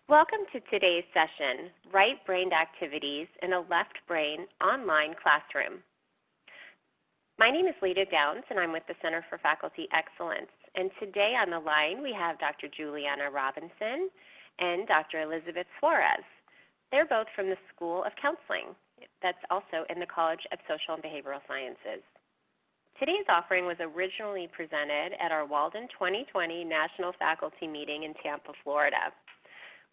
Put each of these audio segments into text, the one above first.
Welcome to today's session, Right-Brained Activities in a Left Brain Online Classroom. My name is Lita Downs, and I'm with the Center for Faculty Excellence. And today on the line, we have Dr. Juliana Robinson and Dr. Elizabeth Suarez. They're both from the School of Counseling. That's also in the College of Social and Behavioral Sciences. Today's offering was originally presented at our Walden 2020 National Faculty Meeting in Tampa, Florida.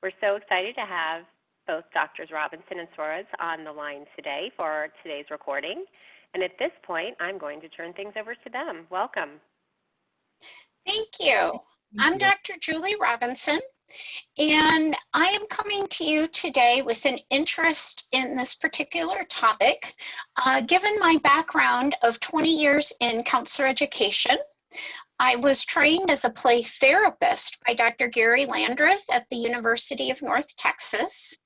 We're so excited to have both Drs. Robinson and Suarez on the line today for today's recording. And at this point, I'm going to turn things over to them. Welcome. Thank you. I'm Dr. Julie Robinson, and I am coming to you today with an interest in this particular topic. Given my background of 20 years in counselor education, I was trained as a play therapist by Dr. Gary Landreth at the University of North Texas.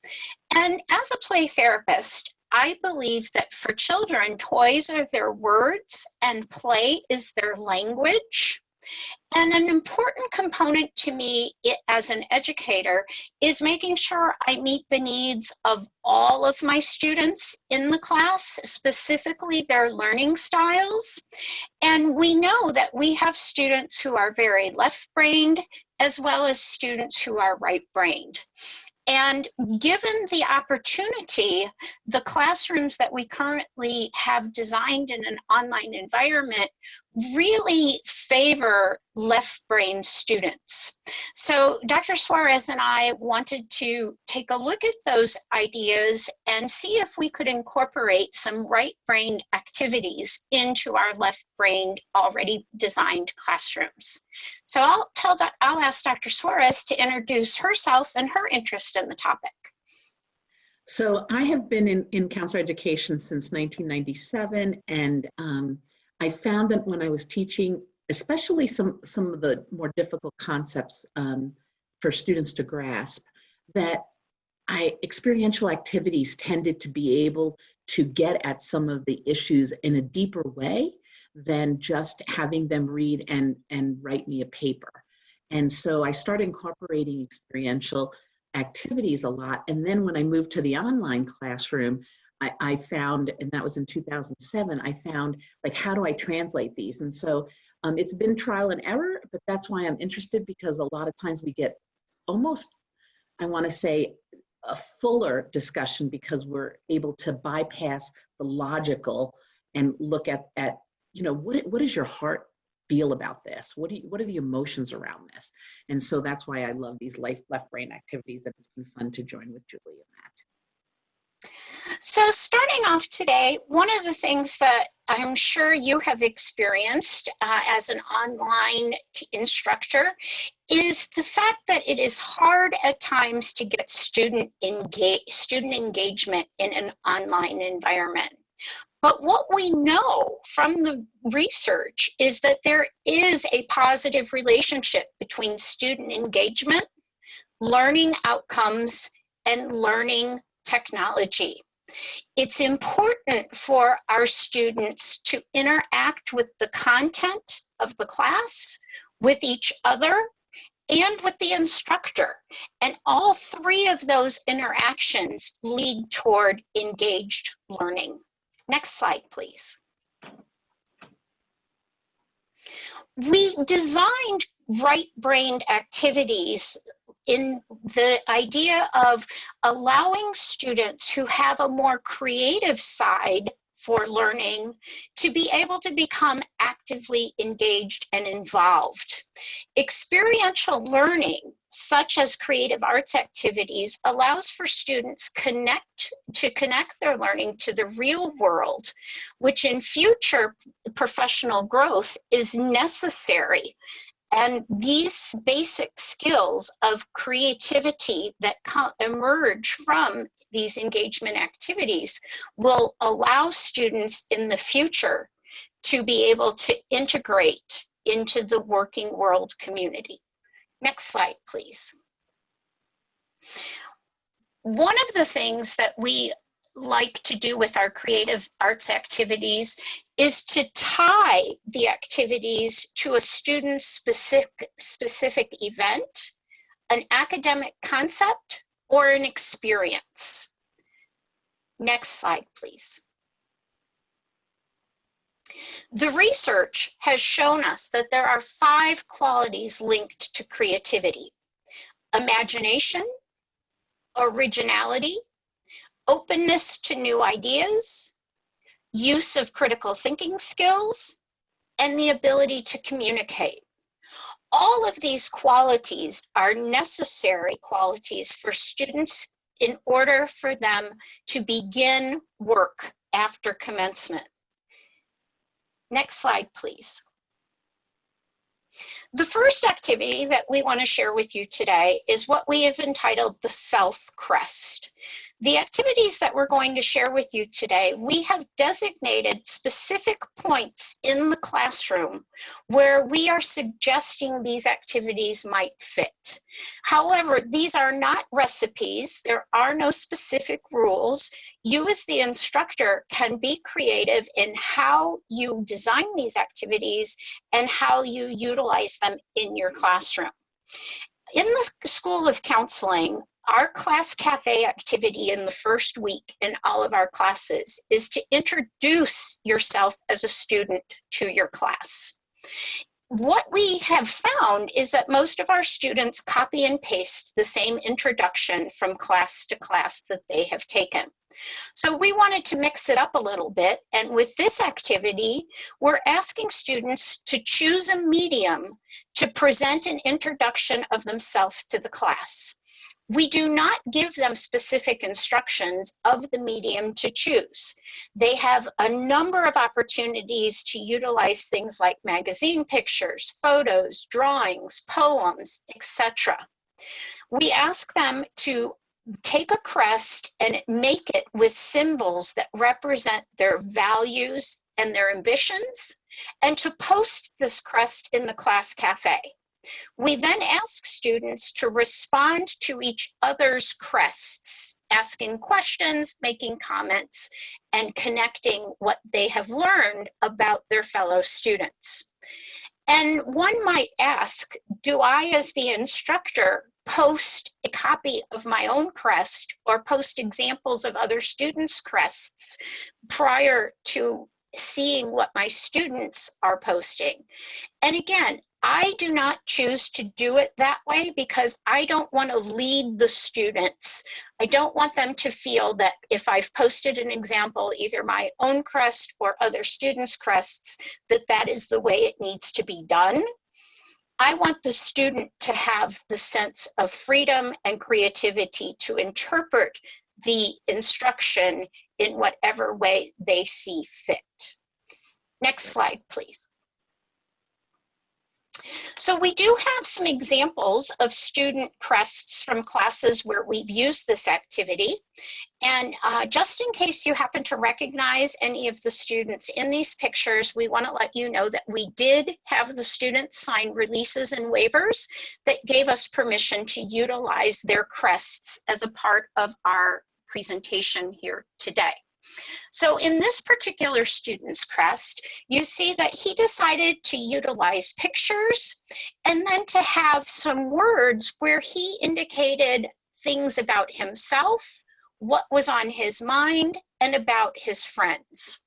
And as a play therapist, I believe that for children, toys are their words and play is their language. And an important component to me as an educator is making sure I meet the needs of all of my students in the class, specifically their learning styles. And we know that we have students who are very left-brained as well as students who are right-brained. And given the opportunity, the classrooms that we currently have designed in an online environment really favor left-brain students. So Dr. Suarez and I wanted to take a look at those ideas and see if we could incorporate some right-brained activities into our left-brained already designed classrooms. So I'll ask Dr. Suarez to introduce herself and her interest in the topic. So I have been in counselor education since 1997, and I found that when I was teaching, especially some of the more difficult concepts for students to grasp, that experiential activities tended to be able to get at some of the issues in a deeper way than just having them read and write me a paper. And so I started incorporating experiential activities a lot. And then when I moved to the online classroom, I found, and that was in 2007, I found, like, how do I translate these? And so it's been trial and error, but that's why I'm interested, because a lot of times we get almost, I want to say, a fuller discussion because we're able to bypass the logical and look at you know, what does your heart feel about this? What are the emotions around this? And so that's why I love these left brain activities, and it's been fun to join with Julie in that. So starting off today, one of the things that I'm sure you have experienced as an online instructor is the fact that it is hard at times to get student engagement in an online environment. But what we know from the research is that there is a positive relationship between student engagement, learning outcomes, and learning technology. It's important for our students to interact with the content of the class, with each other, and with the instructor. And all three of those interactions lead toward engaged learning. Next slide, please. We designed right-brained activities in the idea of allowing students who have a more creative side for learning to be able to become actively engaged and involved. Experiential learning, such as creative arts activities, allows for students to connect their learning to the real world, which in future professional growth is necessary. And these basic skills of creativity that emerge from these engagement activities will allow students in the future to be able to integrate into the working world community. Next slide, please. One of the things that we like to do with our creative arts activities is to tie the activities to a student's specific event, an academic concept, or an experience? Next slide, please. The research has shown us that there are 5 qualities linked to creativity: imagination, originality, openness to new ideas, use of critical thinking skills, and the ability to communicate. All of these qualities are necessary qualities for students in order for them to begin work after commencement. Next slide, please. The first activity that we want to share with you today is what we have entitled the self-CRESS. The activities that we're going to share with you today, we have designated specific points in the classroom where we are suggesting these activities might fit. However, these are not recipes. There are no specific rules. You as the instructor can be creative in how you design these activities and how you utilize them in your classroom. In the School of Counseling, our class cafe activity in the first week in all of our classes is to introduce yourself as a student to your class. What we have found is that most of our students copy and paste the same introduction from class to class that they have taken. So we wanted to mix it up a little bit, and with this activity, we're asking students to choose a medium to present an introduction of themselves to the class. We do not give them specific instructions of the medium to choose. They have a number of opportunities to utilize things like magazine pictures, photos, drawings, poems, etc. We ask them to take a crest and make it with symbols that represent their values and their ambitions, and to post this crest in the class cafe. We then ask students to respond to each other's crests, asking questions, making comments, and connecting what they have learned about their fellow students. And one might ask, do I, as the instructor, post a copy of my own crest or post examples of other students' crests prior to seeing what my students are posting? And again, I do not choose to do it that way because I don't want to lead the students. I don't want them to feel that if I've posted an example, either my own crest or other students' crests, that that is the way it needs to be done. I want the student to have the sense of freedom and creativity to interpret the instruction in whatever way they see fit. Next slide, please. So we do have some examples of student crests from classes where we've used this activity. And just in case you happen to recognize any of the students in these pictures, we want to let you know that we did have the students sign releases and waivers that gave us permission to utilize their crests as a part of our presentation here today. So in this particular student's crest, you see that he decided to utilize pictures and then to have some words where he indicated things about himself, what was on his mind, and about his friends.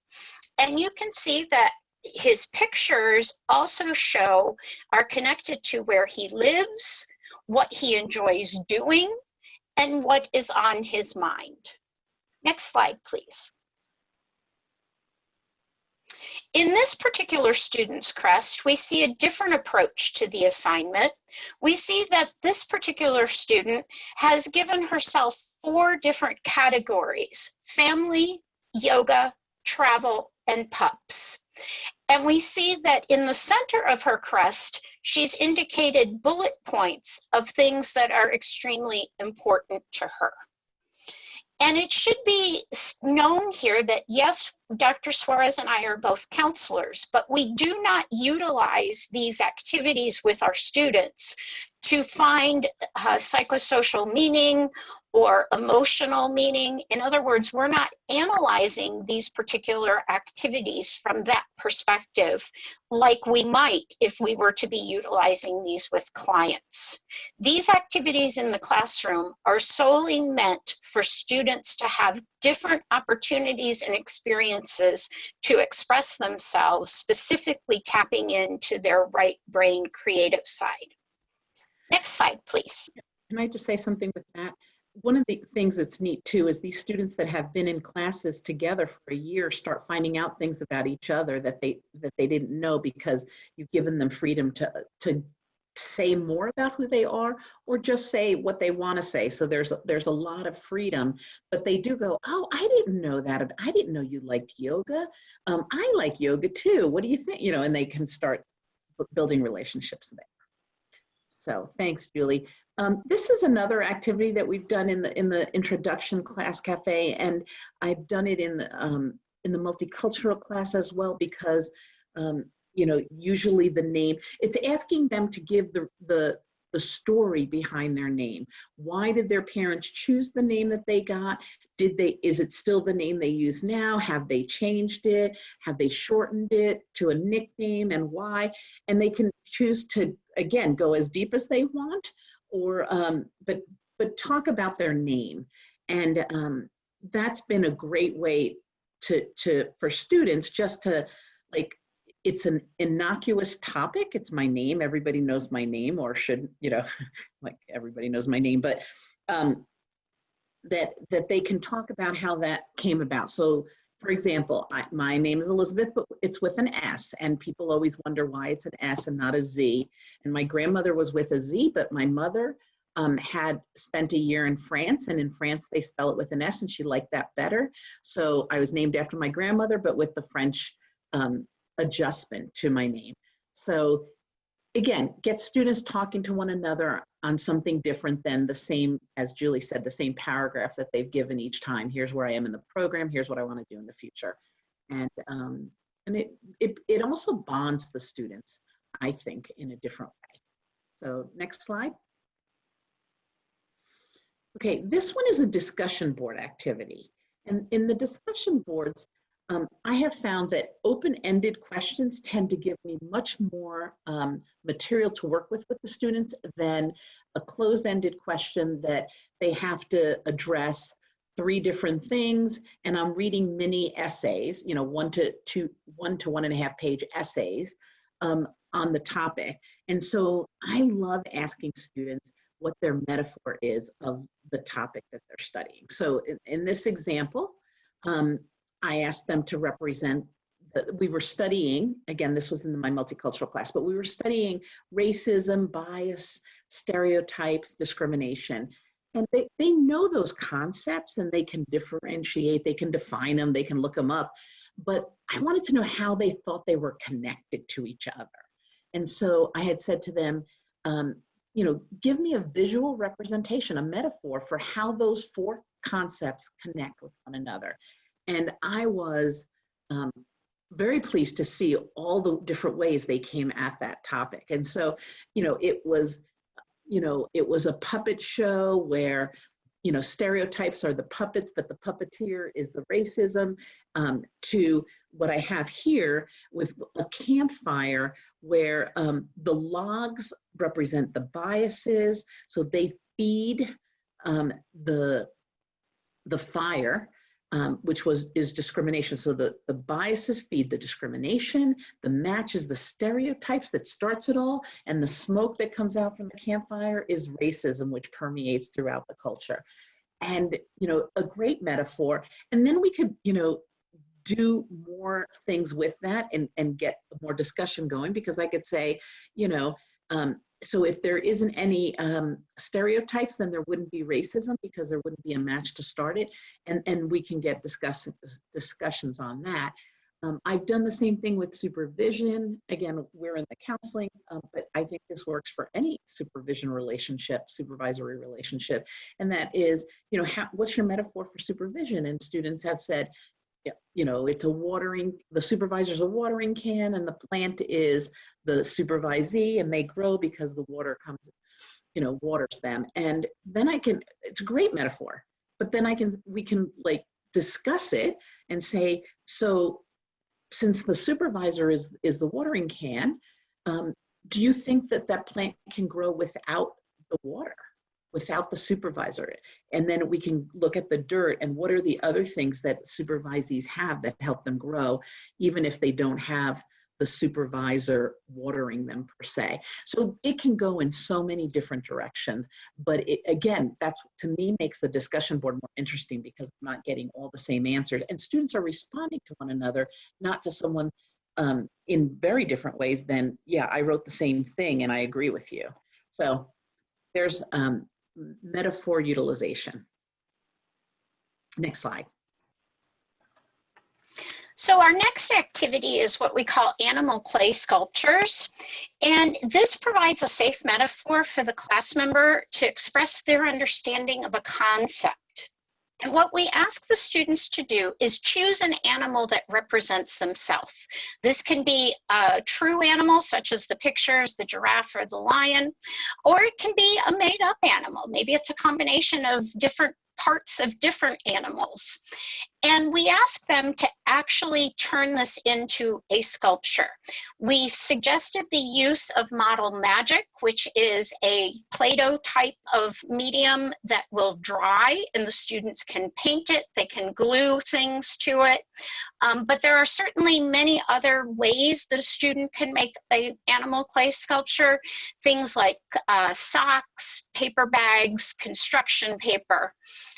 And you can see that his pictures also are connected to where he lives, what he enjoys doing, and what is on his mind. Next slide, please. In this particular student's crest, we see a different approach to the assignment. We see that this particular student has given herself 4 different categories: family, yoga, travel, and pups. And we see that in the center of her crest, she's indicated bullet points of things that are extremely important to her. And it should be known here that yes, Dr. Suarez and I are both counselors, but we do not utilize these activities with our students to find psychosocial meaning or emotional meaning. In other words, we're not analyzing these particular activities from that perspective like we might if we were to be utilizing these with clients. These activities in the classroom are solely meant for students to have different opportunities and experiences to express themselves, specifically tapping into their right brain creative side. Next slide, please. Can I just say something with that? One of the things that's neat too is these students that have been in classes together for a year start finding out things about each other that they didn't know, because you've given them freedom to say more about who they are or just say what they want to say. So there's a lot of freedom, but they do go, oh, I didn't know that. I didn't know you liked yoga. I like yoga too. What do you think? You know, and they can start building relationships there. So thanks, Julie. This is another activity that we've done in the introduction class CAFÉ, and I've done it in the multicultural class as well, because you know, usually the name, it's asking them to give the story behind their name. Why did their parents choose the name that they got? Is it still the name they use now? Have they changed it? Have they shortened it to a nickname, and why? And they can choose to, again, go as deep as they want, or but talk about their name. And that's been a great way for students just to, like, it's an innocuous topic. It's my name. Everybody knows my name, or should, you know, like everybody knows my name, but that they can talk about how that came about. So for example, my name is Elizabeth, but it's with an S, and people always wonder why it's an S and not a Z. And my grandmother was with a Z, but my mother had spent a year in France, and in France they spell it with an S, and she liked that better. So I was named after my grandmother, but with the French adjustment to my name. So again, get students talking to one another on something different than the same, as Julie said, the same paragraph that they've given each time. Here's where I am in the program. Here's what I want to do in the future. And it also bonds the students, I think, in a different way. So next slide. Okay, this one is a discussion board activity. And in the discussion boards, I have found that open-ended questions tend to give me much more material to work with the students than a closed-ended question that they have to address 3 different things, and I'm reading mini essays, you know, 1 to 1.5 page essays on the topic. And so I love asking students what their metaphor is of the topic that they're studying. So in this example, I asked them to represent, we were studying, again, this was in my multicultural class, but we were studying racism, bias, stereotypes, discrimination. And they know those concepts, and they can differentiate, they can define them, they can look them up. But I wanted to know how they thought they were connected to each other. And so I had said to them, you know, give me a visual representation, a metaphor for how those 4 concepts connect with one another. And I was very pleased to see all the different ways they came at that topic. And so, you know, it was a puppet show where, you know, stereotypes are the puppets, but the puppeteer is the racism, to what I have here with a campfire where the logs represent the biases. So they feed the fire, which is discrimination. So the biases feed the discrimination, the match is the stereotypes that starts it all, and the smoke that comes out from the campfire is racism, which permeates throughout the culture. And, you know, a great metaphor. And then we could, you know, do more things with that and get more discussion going, because I could say, you know, so if there isn't any stereotypes, then there wouldn't be racism, because there wouldn't be a match to start it. And we can get discussions on that. I've done the same thing with supervision. Again, we're in the counseling, but I think this works for any supervision relationship, supervisory relationship. And that is, you know, what's your metaphor for supervision? And students have said, you know, it's a watering, the supervisor's a watering can and the plant is the supervisee, and they grow because the water comes, you know, waters them. And then it's a great metaphor, but then we can like discuss it and say, so since the supervisor is the watering can, do you think that that plant can grow without the water, without the supervisor? And then we can look at the dirt and what are the other things that supervisees have that help them grow, even if they don't have the supervisor watering them per se. So it can go in so many different directions, but again, that's to me makes the discussion board more interesting because I'm not getting all the same answers and students are responding to one another, not to someone in very different ways than, yeah, I wrote the same thing and I agree with you. So there's metaphor utilization. Next slide. So our next activity is what we call animal clay sculptures. And this provides a safe metaphor for the class member to express their understanding of a concept. And what we ask the students to do is choose an animal that represents themselves. This can be a true animal, such as the pictures, the giraffe or the lion, or it can be a made-up animal. Maybe it's a combination of different parts of different animals. And we ask them to actually turn this into a sculpture. We suggested the use of model magic, which is a Play-Doh type of medium that will dry and the students can paint it, they can glue things to it. But there are certainly many other ways that a student can make an animal clay sculpture, things like socks, paper bags, construction paper.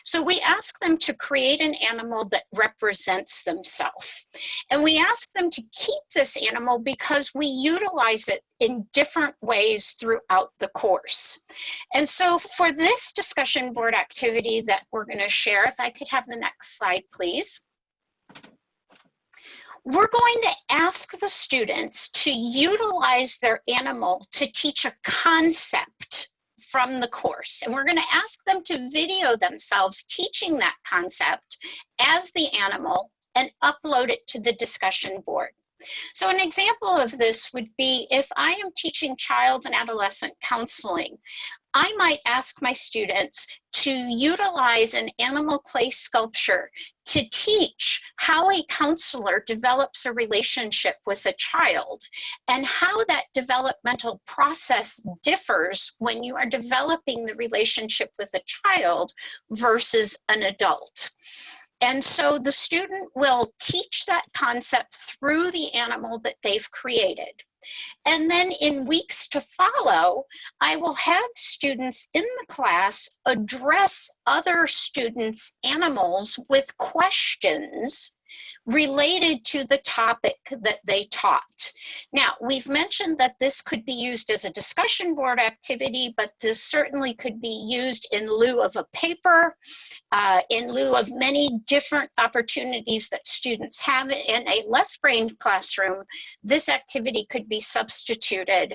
So we ask them to create an animal that represents themselves. And we ask them to keep this animal because we utilize it in different ways throughout the course. And so for this discussion board activity that we're going to share, if I could have the next slide, please. We're going to ask the students to utilize their animal to teach a concept from the course. And we're going to ask them to video themselves teaching that concept as the animal and upload it to the discussion board. So an example of this would be if I am teaching child and adolescent counseling, I might ask my students to utilize an animal clay sculpture to teach how a counselor develops a relationship with a child and how that developmental process differs when you are developing the relationship with a child versus an adult. And so the student will teach that concept through the animal that they've created. And then in weeks to follow, I will have students in the class address other students' animals with questions related to the topic that they taught. Now, we've mentioned that this could be used as a discussion board activity, but this certainly could be used in lieu of a paper, in lieu of many different opportunities that students have in a left-brained classroom. This activity could be substituted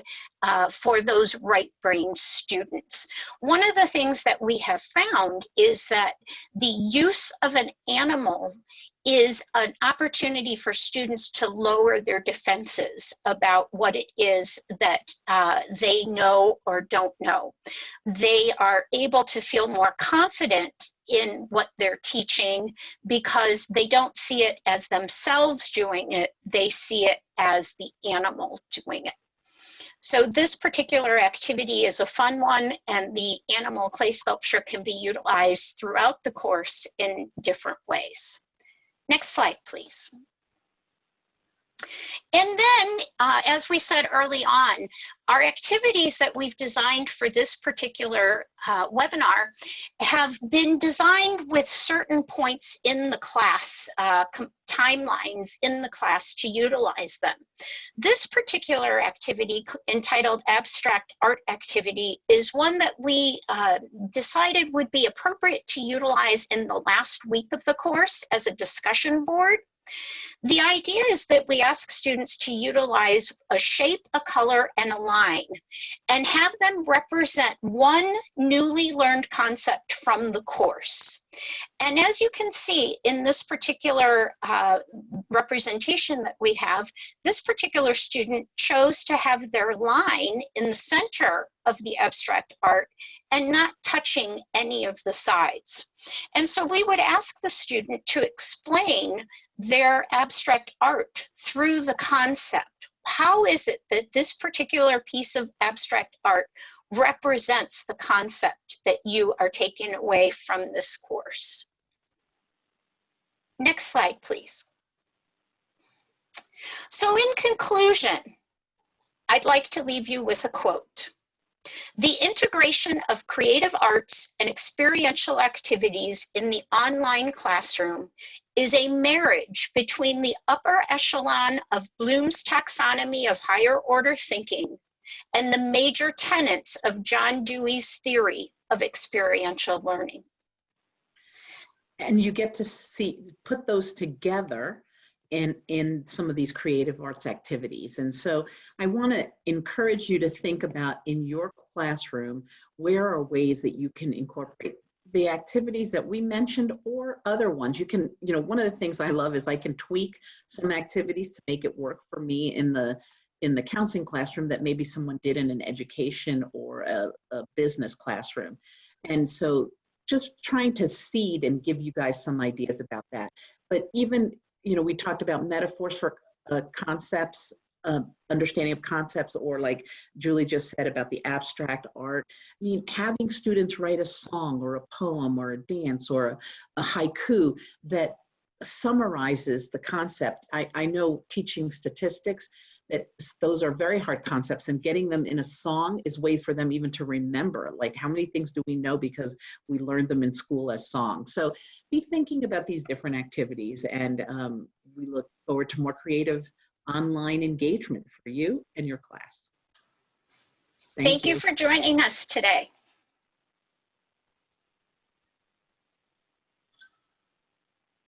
for those right-brained students. One of the things that we have found is that the use of an animal is an opportunity for students to lower their defenses about what it is that they know or don't know. They are able to feel more confident in what they're teaching because they don't see it as themselves doing it, they see it as the animal doing it. So this particular activity is a fun one, and the animal clay sculpture can be utilized throughout the course in different ways. Next slide, please. And then, as we said early on, our activities that we've designed for this particular webinar have been designed with certain points in the class, timelines in the class to utilize them. This particular activity, entitled Abstract Art Activity, is one that we decided would be appropriate to utilize in the last week of the course as a discussion board. The idea is that we ask students to utilize a shape, a color, and a line, and have them represent one newly learned concept from the course. And as you can see in this particular representation that we have, this particular student chose to have their line in the center of the abstract art and not touching any of the sides. And so we would ask the student to explain their abstract art through the concept. How is it that this particular piece of abstract art represents the concept that you are taking away from this course? Next slide, please. So in conclusion, I'd like to leave you with a quote. The integration of creative arts and experiential activities in the online classroom is a marriage between the upper echelon of Bloom's taxonomy of higher order thinking and the major tenets of John Dewey's theory of experiential learning. And you get to put those together in some of these creative arts activities. And so I want to encourage you to think about in your classroom, where are ways that you can incorporate the activities that we mentioned or other ones. You can, one of the things I love is I can tweak some activities to make it work for me in the counseling classroom that maybe someone did in an education or a business classroom. And so just trying to seed and give you guys some ideas about that. But even, we talked about metaphors for concepts, understanding of concepts, or like Julie just said about the abstract art. I mean, having students write a song or a poem or a dance or a haiku that summarizes the concept. I know teaching statistics, that those are very hard concepts, and getting them in a song is ways for them even to remember, like how many things do we know because we learned them in school as songs. So be thinking about these different activities, and we look forward to more creative online engagement for you and your class. Thank you for joining us today.